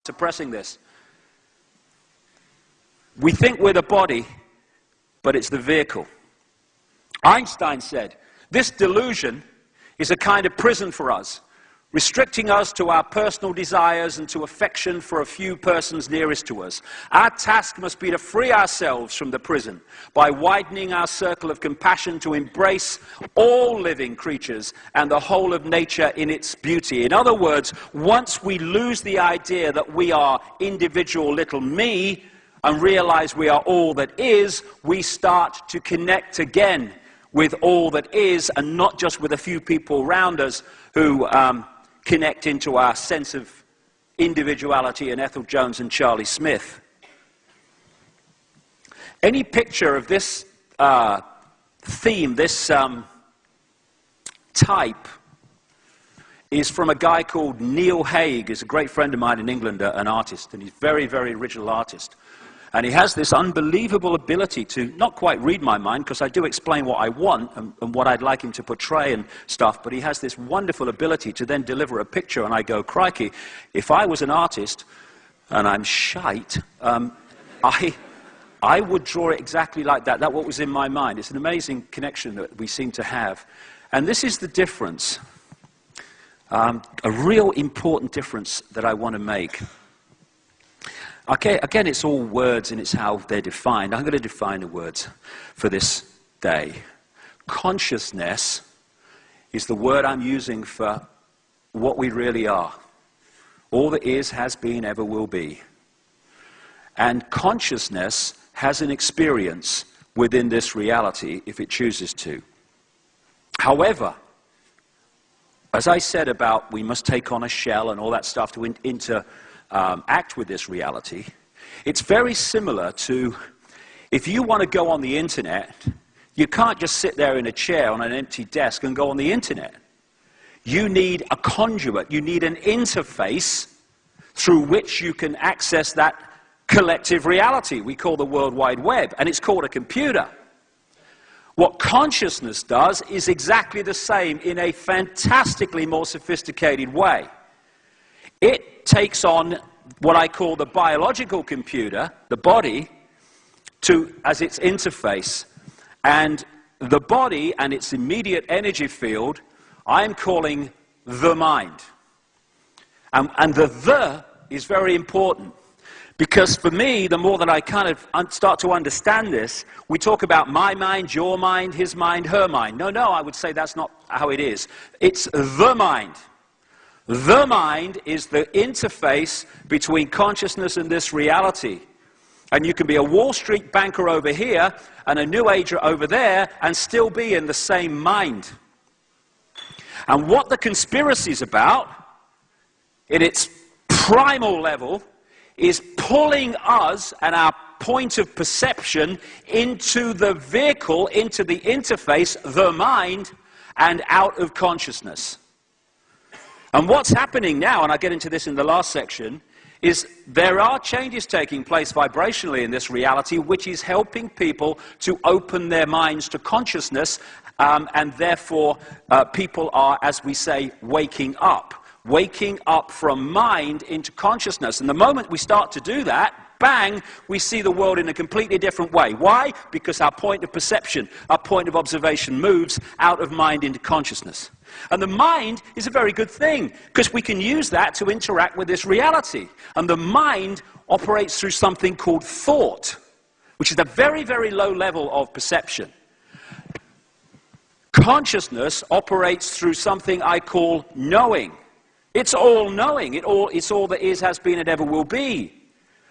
suppressing this. We think we're the body, but it's the vehicle. Einstein said, this delusion is a kind of prison for us, restricting us to our personal desires and to affection for a few persons nearest to us. Our task must be to free ourselves from the prison by widening our circle of compassion to embrace all living creatures and the whole of nature in its beauty. In other words, once we lose the idea that we are individual little me and realize we are all that is, we start to connect again with all that is and not just with a few people around us who connect into our sense of individuality and Ethel Jones and Charlie Smith. Any picture of this theme, this type, is from a guy called Neil Haig. He's a great friend of mine in England, an artist, and he's a very, very original artist. And he has this unbelievable ability to not quite read my mind, because I do explain what I want and what I'd like him to portray and stuff, but he has this wonderful ability to then deliver a picture, and I go, crikey, if I was an artist, and I'm shite, I would draw it exactly like that. That's what was in my mind. It's an amazing connection that we seem to have. And this is the difference, a real important difference that I want to make. Okay, again, it's all words and it's how they're defined. I'm going to define the words for this day. Consciousness is the word I'm using for what we really are. All that is, has been, ever will be. And consciousness has an experience within this reality if it chooses to. However, as I said about we must take on a shell and all that stuff to act with this reality, it's very similar to if you want to go on the internet, you can't just sit there in a chair on an empty desk and go on the internet. You need a conduit, you need an interface through which you can access that collective reality we call the World Wide Web, and it's called a computer. What consciousness does is exactly the same in a fantastically more sophisticated way. It takes on what I call the biological computer, the body, as its interface. And the body and its immediate energy field, I'm calling the mind. And the is very important. Because for me, the more that I kind of start to understand this, we talk about my mind, your mind, his mind, her mind. No, I would say that's not how it is. It's the mind. The mind is the interface between consciousness and this reality. And you can be a Wall Street banker over here and a New Ager over there and still be in the same mind. And what the conspiracy is about, in its primal level, is pulling us and our point of perception into the vehicle, into the interface, the mind, and out of consciousness. And what's happening now, and I'll get into this in the last section, is there are changes taking place vibrationally in this reality, which is helping people to open their minds to consciousness, and therefore people are, as we say, waking up from mind into consciousness. And the moment we start to do that, bang, we see the world in a completely different way. Why? Because our point of perception, our point of observation moves out of mind into consciousness. And the mind is a very good thing, because we can use that to interact with this reality. And the mind operates through something called thought, which is a very, very low level of perception. Consciousness operates through something I call knowing. It's all knowing. It's all that is, has been, and ever will be.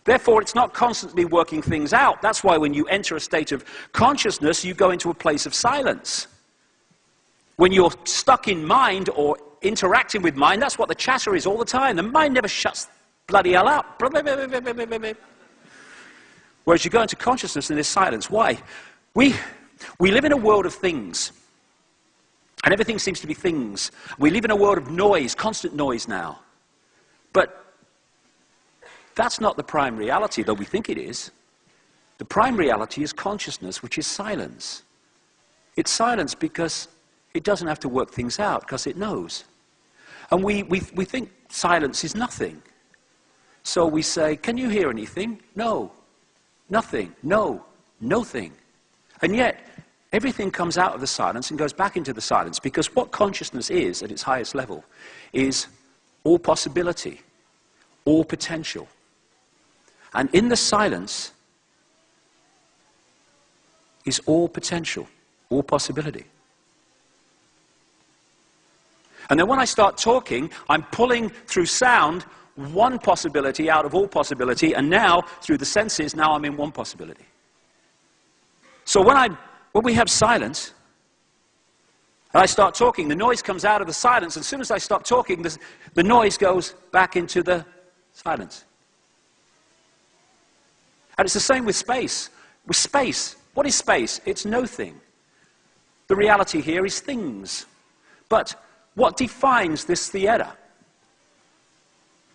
Therefore, it's not constantly working things out. That's why when you enter a state of consciousness, you go into a place of silence. When you're stuck in mind or interacting with mind, that's what the chatter is all the time. The mind never shuts bloody hell up. Whereas you go into consciousness and there's silence. Why? We live in a world of things. And everything seems to be things. We live in a world of noise, constant noise now. But that's not the prime reality, though we think it is. The prime reality is consciousness, which is silence. It's silence because it doesn't have to work things out, because it knows. And we think silence is nothing. So we say, can you hear anything? No. Nothing. No. Nothing. And yet, everything comes out of the silence and goes back into the silence, because what consciousness is at its highest level is all possibility, all potential. And in the silence is all potential, all possibility. And then when I start talking, I'm pulling through sound one possibility out of all possibility, and now, through the senses, now I'm in one possibility. So when we have silence, and I start talking, the noise comes out of the silence, and as soon as I stop talking, the noise goes back into the silence. And it's the same with space. With space, what is space? It's no thing. The reality here is things. But what defines this theater?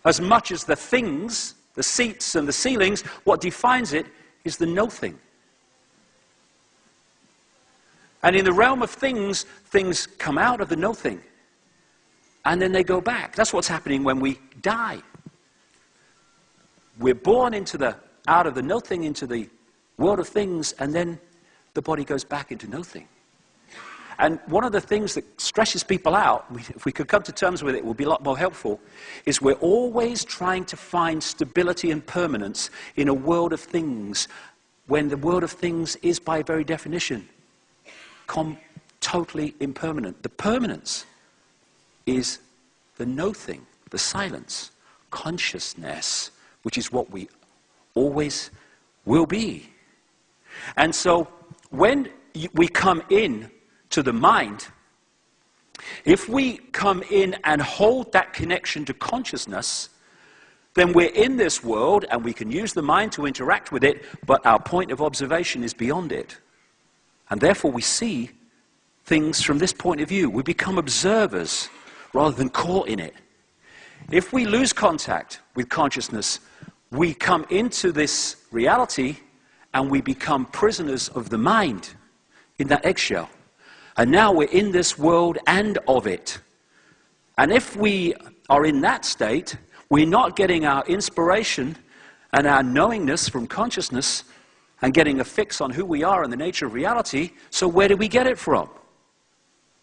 As much as the things, the seats and the ceilings, what defines it is the no-thing. And in the realm of things, things come out of the no-thing, and then they go back. That's what's happening when we die. We're born out of the no-thing into the world of things, and then the body goes back into no-thing. And one of the things that stresses people out, if we could come to terms with it, it would be a lot more helpful, is we're always trying to find stability and permanence in a world of things, when the world of things is, by very definition, totally impermanent. The permanence is the no-thing, the silence, consciousness, which is what we always will be. And so when we come in to the mind, if we come in and hold that connection to consciousness, then we're in this world and we can use the mind to interact with it, but our point of observation is beyond it. And therefore we see things from this point of view. We become observers rather than caught in it. If we lose contact with consciousness, we come into this reality and we become prisoners of the mind in that eggshell. And now we're in this world and of it. And if we are in that state, we're not getting our inspiration and our knowingness from consciousness and getting a fix on who we are and the nature of reality. So where do we get it from?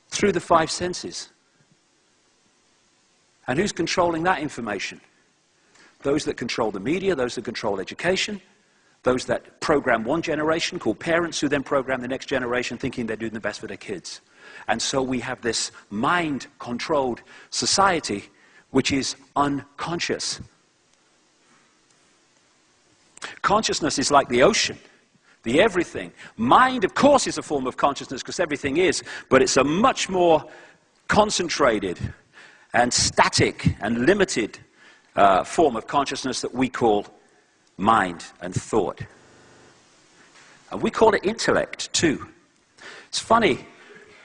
Through the five senses. And who's controlling that information? Those that control the media, those that control education, those that program one generation, called parents, who then program the next generation thinking they're doing the best for their kids. And so we have this mind-controlled society which is unconscious. Consciousness is like the ocean, the everything. Mind, of course, is a form of consciousness because everything is, but it's a much more concentrated and static and limited form of consciousness that we call mind and thought. And we call it intellect too. It's funny.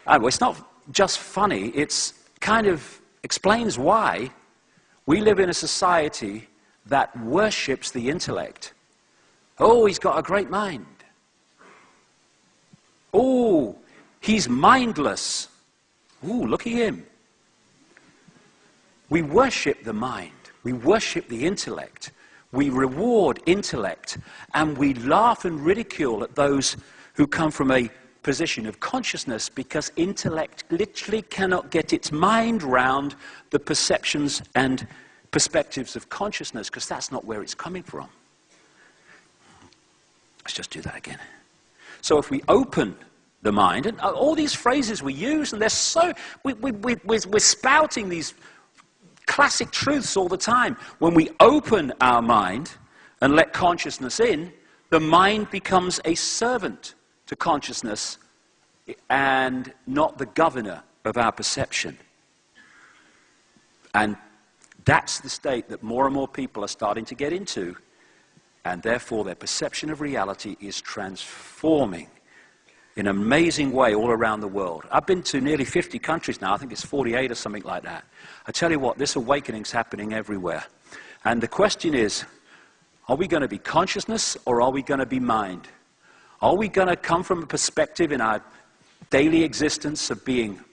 Well, it's not just funny. It's kind of explains why we live in a society that worships the intellect. Oh, he's got a great mind. Oh, he's mindless. Ooh, look at him. We worship the mind. We worship the intellect. We reward intellect, and we laugh and ridicule at those who come from a position of consciousness, because intellect literally cannot get its mind round the perceptions and perspectives of consciousness, because that's not where it's coming from. Let's just do that again. So if we open the mind, and all these phrases we use, and they're so, we're spouting these classic truths all the time. When we open our mind and let consciousness in, the mind becomes a servant to consciousness and not the governor of our perception. And that's the state that more and more people are starting to get into, and therefore their perception of reality is transforming in an amazing way all around the world. I've been to nearly 50 countries now. I think it's 48 or something like that. I tell you what, this awakening's happening everywhere. And the question is, are we going to be consciousness or are we going to be mind? Are we going to come from a perspective in our daily existence of being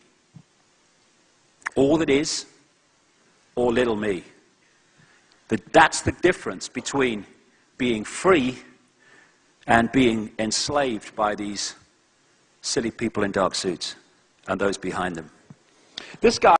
all that is or little me? That's the difference between being free and being enslaved by these silly people in dark suits and those behind them. This guy